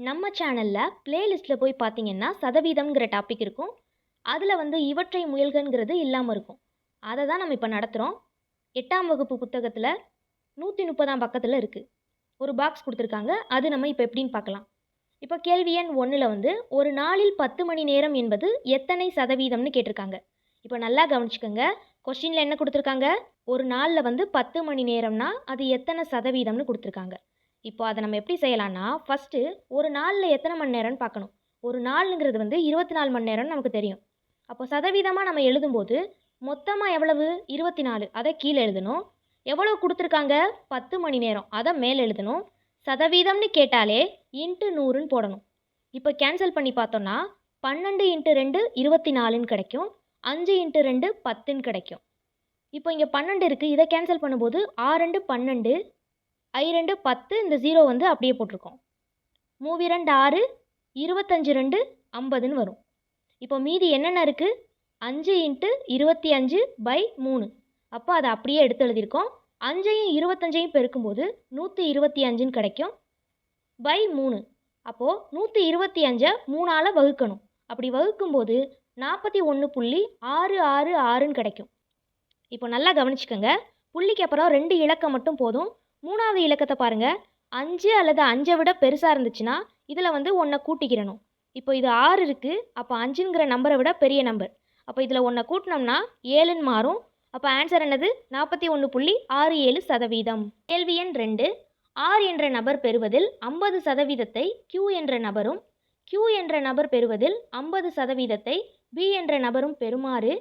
நம்ம சேனலில் பிளேலிஸ்ட்டில் போய் பார்த்தீங்கன்னா சதவீதம்ங்கிற டாபிக் இருக்கும். அதில் வந்து இவற்றை முயல்கங்கிறது இல்லாமல் இருக்கும். அதை தான் நம்ம இப்போ நடத்துகிறோம். 8ஆம் வகுப்பு புத்தகத்தில் 130ஆம் பக்கத்தில் இருக்குது. ஒரு பாக்ஸ் கொடுத்துருக்காங்க. அது நம்ம இப்போ எப்படின்னு பார்க்கலாம். இப்போ கேள்வி எண் 1ல் வந்து ஒரு நாளில் 10 மணி நேரம் என்பது எத்தனை சதவீதம்னு கேட்டிருக்காங்க. இப்போ நல்லா கவனிச்சுக்கோங்க. கொஸ்டினில் என்ன கொடுத்துருக்காங்க? ஒரு நாளில் வந்து 10 மணி நேரம்னா அது எத்தனை சதவீதம்னு கொடுத்துருக்காங்க. இப்போ அதை நம்ம எப்படி செய்யலாம்னா, ஃபஸ்ட்டு ஒரு நாளில் எத்தனை மணி நேரம்னு பார்க்கணும். ஒரு நாளுங்கிறது வந்து 24 மணி நேரம்னு நமக்கு தெரியும். அப்போ சதவீதமாக நம்ம எழுதும்போது மொத்தமாக எவ்வளவு? 24. அதை கீழே எழுதணும். எவ்வளவு கொடுத்துருக்காங்க? 10 மணி நேரம். அதை மேலே எழுதணும். சதவீதம்னு கேட்டாலே இன்ட்டு 100ன்னு போடணும். இப்போ கேன்சல் பண்ணி பார்த்தோன்னா 12 இன்ட்டு 2 24ன்னு கிடைக்கும். 5 இன்ட்டு 2 10ன்னு கிடைக்கும். இப்போ இங்கே 12 இருக்குது. இதை கேன்சல் பண்ணும்போது 6 12 I2 10, இந்த 0 வந்து அப்படியே போட்டிருக்கோம். 3 2 6, 25 2 50ன்னு வரும். இப்போ மீதி என்னென்ன இருக்குது? 5 இன்ட்டு 25 பை 3. அப்போ அதை அப்படியே எடுத்து எழுதியிருக்கோம். 5ஐயும் 25ஐயும் பெருக்கும்போது 125ன்னு கிடைக்கும். பை 3. அப்போது 125ஐ 3ஆல் வகுக்கணும். அப்படி வகுக்கும்போது 41.666ன்னு கிடைக்கும். இப்போ நல்லா கவனிச்சுக்கோங்க. புள்ளிக்கு அப்புறம் 2 இலக்கம் மட்டும் போதும். 3வது இலக்கத்தை பாருங்கள். 5 அல்லது 5ஐ விட பெருசாக இருந்துச்சுன்னா இதில் வந்து 1 கூட்டிக்கிறணும். இப்போ இது 6 இருக்குது. அப்போ 5ங்கிற நம்பரை விட பெரிய நம்பர். அப்போ இதில் 1 கூட்டினோம்னா 7ன்னு மாறும். அப்போ ஆன்சர் என்னது? 41.67%. கேள்வி எண் 2. R என்ற நபர் பெறுவதில் 50%ஐ Q என்ற நபரும், Q என்ற நபர் பெறுவதில் 50%ஐ B என்ற நபரும் பெறுமாறு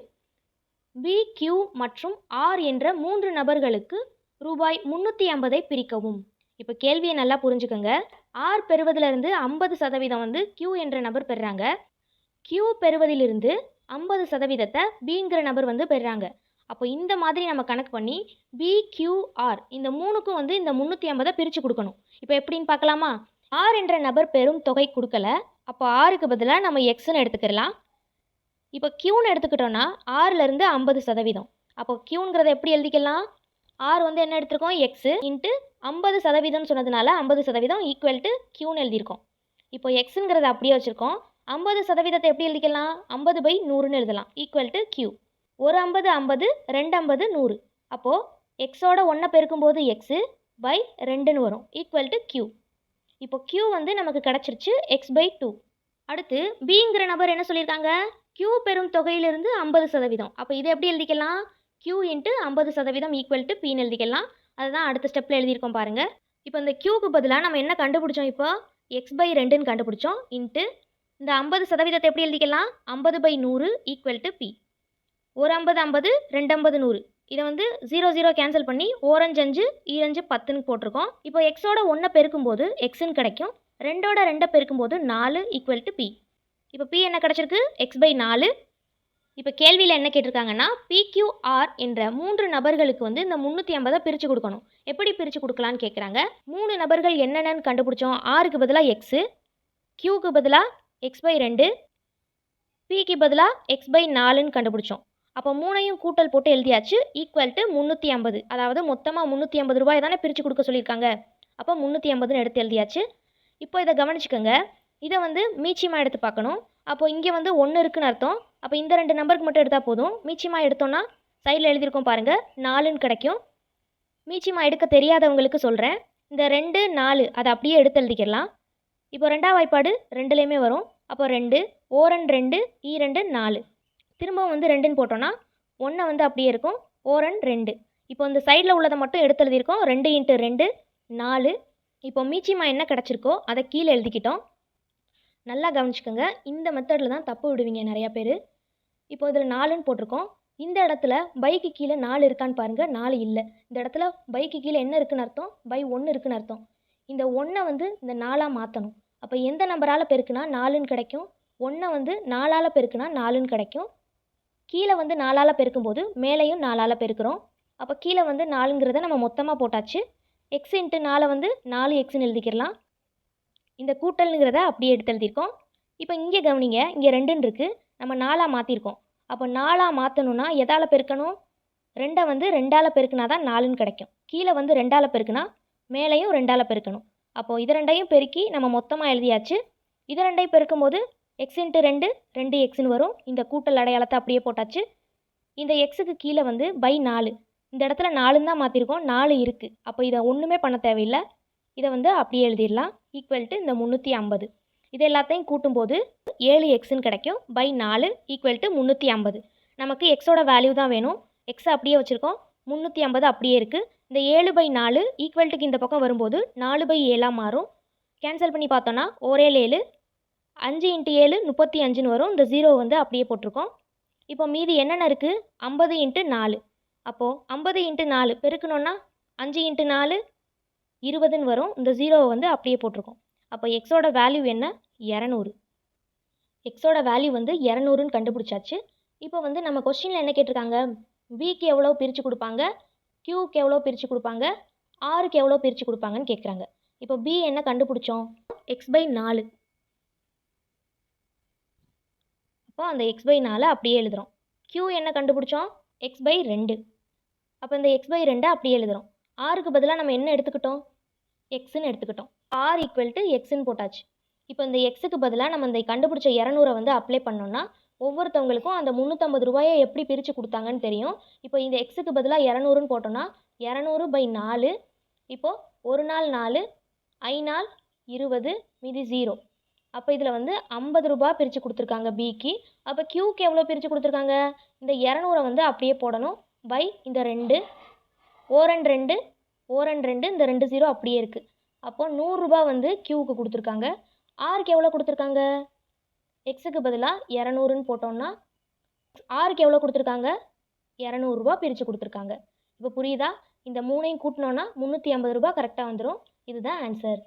B, Q மற்றும் R என்ற 3 நபர்களுக்கு ரூபாய் 350ஐ பிரிக்கவும். இப்போ கேள்வியை நல்லா புரிஞ்சுக்கோங்க. R பெறுவதிலிருந்து 50% வந்து Q என்ற நபர் பெறுறாங்க. Q பெறுவதிலிருந்து 50%த்தை Bங்கிற நபர் வந்து பெறுறாங்க. அப்போ இந்த மாதிரி நம்ம கணக்கு பண்ணி B, Q, R இந்த 3க்கும் வந்து இந்த 350ஐ பிரித்து கொடுக்கணும். இப்போ எப்படின்னு பார்க்கலாமா? R என்ற நபர் பெறும் தொகை கொடுக்கல. அப்போ Rக்கு பதிலாக நம்ம Xன்னு எடுத்துக்கலாம். இப்போ Qன்னு எடுத்துக்கிட்டோன்னா Rலேருந்து 50%. அப்போ Qங்கிறத எப்படி எழுதிக்கலாம்? R வந்து என்ன எடுத்திருக்கோம்? X இன்ட்டு 50% சொன்னதுனால 50% ஈக்குவல் டு Qன்னு எழுதியிருக்கோம். இப்போ Xங்கிறத அப்படியே வச்சுருக்கோம். 50%த்தை எப்படி எழுதிக்கலாம்? 50/100ன்னு எழுதலாம். Equal to Q. ஒரு 50 50, 2 50 100. அப்போது Xோட 1 பெருக்கும்போது X பை 2ன்னு வரும். Equal to Q. இப்போ Q வந்து நமக்கு கிடச்சிருச்சு X/2. அடுத்து Bங்கிற நபர் என்ன சொல்லியிருக்காங்க? Q பெறும் தொகையிலிருந்து 50%. அப்போ இதை எப்படி எழுதிக்கலாம்? Q இன்ட்டு 50% ஈக்குவல் டு Pன்னு எழுதிக்கலாம். அதுதான் அடுத்த ஸ்டெப்பில் எழுதியிருக்கோம் பாருங்கள். இப்போ இந்த Qக்கு பதிலாக நம்ம என்ன கண்டுபிடிச்சோம்? இப்போ X/2ன்னு கண்டுபிடிச்சோம். இன்ட்டு இந்த 50%த்தை எப்படி எழுதிக்கலாம்? 50/100 ஈக்குவல் டு P. ஒரு 50 50, 2 50 100. இதை வந்து 0 0 கேன்சல் பண்ணி 4 5 5, 2 5 10ன்னு போட்டிருக்கோம். இப்போ Xோட 1 பெருக்கும்போது Xன்னு கிடைக்கும். 2ஓட 2 பெருக்கும்போது 4 ஈக்குவல் டு P. இப்போ P என்ன கிடச்சிருக்கு? X/4. இப்போ கேள்வியில் என்ன கேட்டிருக்காங்கன்னா PQR என்ற 3 நபர்களுக்கு வந்து இந்த 350ஐ பிரித்து கொடுக்கணும். எப்படி பிரித்து கொடுக்கலான்னு கேட்குறாங்க. 3 நபர்கள் என்னென்னு கண்டுபிடிச்சோம்? Rக்கு பதிலாக X, Qக்கு பதிலாக X/2, Pக்கு பதிலாக X/4ன்னு கண்டுபிடிச்சோம். அப்போ 3ஐயும் கூட்டல் போட்டு எழுதியாச்சு. Equal to 350. அதாவது மொத்தமாக 350 ரூபாய் தானே பிரித்து கொடுக்க சொல்லியிருக்காங்க. அப்போ 350ன்னு எடுத்து எழுதியாச்சு. இப்போ இதை கவனிச்சுக்கோங்க. இதை வந்து மீச்சியமாக எடுத்து பார்க்கணும். அப்போது இங்கே வந்து 1 இருக்குன்னு அர்த்தம். அப்போ இந்த 2 நம்பருக்கு மட்டும் எடுத்தால் போதும். மீச்சியமாக எடுத்தோன்னா சைடில் எழுதியிருக்கோம் பாருங்கள், 4ன்னு கிடைக்கும். மீச்சியமாக எடுக்க தெரியாதவங்களுக்கு சொல்கிறேன். இந்த 2 4 அதை அப்படியே எடுத்து எழுதிக்கலாம். இப்போ 2ஆம் வாய்ப்பாடு 2லேயுமே வரும். அப்போ 2 ஓரன் 2 2 4. திரும்பவும் வந்து 2ன்னு போட்டோன்னா 1 வந்து அப்படியே இருக்கும். ஓரன் 2. இப்போ இந்த சைடில் உள்ளதை மட்டும் எடுத்து எழுதியிருக்கோம். 2 இன்ட்டு 2 4. இப்போ மீச்சியமாக என்ன கிடச்சிருக்கோ அதை கீழே எழுதிக்கிட்டோம். நல்லா கவனிச்சுக்கோங்க. இந்த மெத்தடில் தான் தப்பு விடுவீங்க நிறையா பேர். இப்போ இதில் 4ன்னு போட்டிருக்கோம். இந்த இடத்துல பைக்கு கீழே 4 இருக்கான்னு பாருங்கள். 4 இல்லை. இந்த இடத்துல பைக்கு கீழே என்ன இருக்குன்னு அர்த்தம்? பை 1 இருக்குன்னு அர்த்தம். இந்த 1 வந்து இந்த 4ஆக மாற்றணும். அப்போ எந்த நம்பரால் பெருக்குனா 4ன்னு கிடைக்கும்? 1 வந்து 4ஆல் பெருக்குனா 4ன்னு கிடைக்கும். கீழே வந்து 4ஆல் பெருக்கும்போது மேலேயும் 4ஆல் பெருக்கிறோம். அப்போ கீழே வந்து 4ங்கிறத நம்ம மொத்தமாக போட்டாச்சு. X இன்ட்டு 4 வந்து 4Xன்னு எழுதிக்கிறலாம். இந்த கூட்டல்ங்கிறத அப்படியே எடுத்து எழுதியிருக்கோம். இப்போ இங்கே கவனிங்க. இங்கே 2ன்னு இருக்குது. நம்ம 4ஆக மாற்றிருக்கோம். அப்போ 4ஆக மாற்றணுன்னா எதால் பெருக்கணும்? 2ஐ வந்து 2ஆல் பெருக்குனா தான் 4ன்னு கிடைக்கும். கீழே வந்து 2ஆல் பெருக்குனா மேலேயும் 2ஆல் பெருக்கணும். அப்போது இது ரெண்டையும் பெருக்கி நம்ம மொத்தமாக எழுதியாச்சு. இது ரெண்டையும் பெருக்கும்போது எக்ஸ் இன்ட்டு 2 2 எக்ஸ்னு வரும். இந்த கூட்டல் அடையாளத்தை அப்படியே போட்டாச்சு. இந்த எக்ஸுக்கு கீழே வந்து பை 4, இந்த இடத்துல 4ன்னு தான் மாற்றிருக்கோம், 4 இருக்குது. அப்போ இதை ஒன்றுமே பண்ண தேவையில்லை, இதை வந்து அப்படியே எழுதிடலாம். ஈக்குவல் டு இந்த 350. இது எல்லாத்தையும் கூட்டும்போது 7 எக்ஸ்ன்னு கிடைக்கும். By 4 equal to 350. நமக்கு எக்ஸோட வேல்யூ தான் வேணும். எக்ஸை அப்படியே வச்சுருக்கோம், 350 அப்படியே இருக்குது. இந்த 7/4 ஈக்குவல்ட்டுக்கு இந்த பக்கம் வரும்போது 4/7 மாறும். கேன்சல் பண்ணி பார்த்தோன்னா ஒரே 7, 5 × 7 35ன்னு வரும். இந்த 0 வந்து அப்படியே போட்டிருக்கோம். இப்போ மீதி என்னென்ன இருக்குது? 50 × 4. அப்போது 50 × 4 பெருக்கணுன்னா 5 × 4 20ன்னு வரும். இந்த 0வை வந்து அப்படியே போட்டிருக்கோம். அப்போ எக்ஸோட வேல்யூ என்ன? 200. எக்ஸோட வேல்யூ வந்து 200ன்னு கண்டுபிடிச்சாச்சு. இப்போ வந்து நம்ம கொஸ்டினில் என்ன கேட்டிருக்காங்க? பிக்கு எவ்வளோ பிரித்து கொடுப்பாங்க, கியூக்கு எவ்வளோ பிரித்து கொடுப்பாங்க, ஆருக்கு எவ்வளோ பிரித்து கொடுப்பாங்கன்னு கேட்குறாங்க. இப்போ பி என்ன கண்டுபிடிச்சோம்? x/4. அப்போ அந்த x/4 அப்படியே எழுதுகிறோம். q என்ன கண்டுபிடிச்சோம்? x/2. அப்போ இந்த x/2 அப்படியே எழுதுகிறோம். ஆருக்கு பதிலாக நம்ம என்ன எடுத்துக்கிட்டோம்? எக்ஸ்ன்னு எடுத்துக்கிட்டோம். ஆர் ஈக்குவல் டு எக்ஸ்ன்னு போட்டாச்சு. இப்போ இந்த எக்ஸுக்கு பதிலாக நம்ம இந்த கண்டுபிடிச்ச 200 வந்து அப்ளை பண்ணோன்னா ஒவ்வொருத்தவங்களுக்கும் அந்த 350 ரூபாயை எப்படி பிரித்து கொடுத்தாங்கன்னு தெரியும். இப்போ இந்த எக்ஸுக்கு பதிலாக 200ன்னு போட்டோன்னா 200/4. இப்போது 1 நாள் 4, 5 நாள் 20, மீதி 0. அப்போ இதில் வந்து 50 ரூபா பிரித்து கொடுத்துருக்காங்க பிக்கு. அப்போ கியூக்கு எவ்வளோ பிரித்து கொடுத்துருக்காங்க? இந்த 200 வந்து அப்படியே போடணும். பை இந்த 2, ஓரன் 2, ஓரன் 2, இந்த 2 0 அப்படியே இருக்குது. அப்போது 100 ரூபா வந்து கியூவுக்கு கொடுத்துருக்காங்க. ஆருக்கு எவ்வளோ கொடுத்துருக்காங்க? எக்ஸுக்கு பதிலாக 200ன்னு போட்டோம்னா ஆருக்கு எவ்வளோ கொடுத்துருக்காங்க? 200 ரூபா பிரித்து கொடுத்துருக்காங்க. இப்போ புரியுதா? இந்த 3ஐயும் கூட்டினோன்னா 350 ரூபா கரெக்டாக வந்துடும். இதுதான் ஆன்சர்.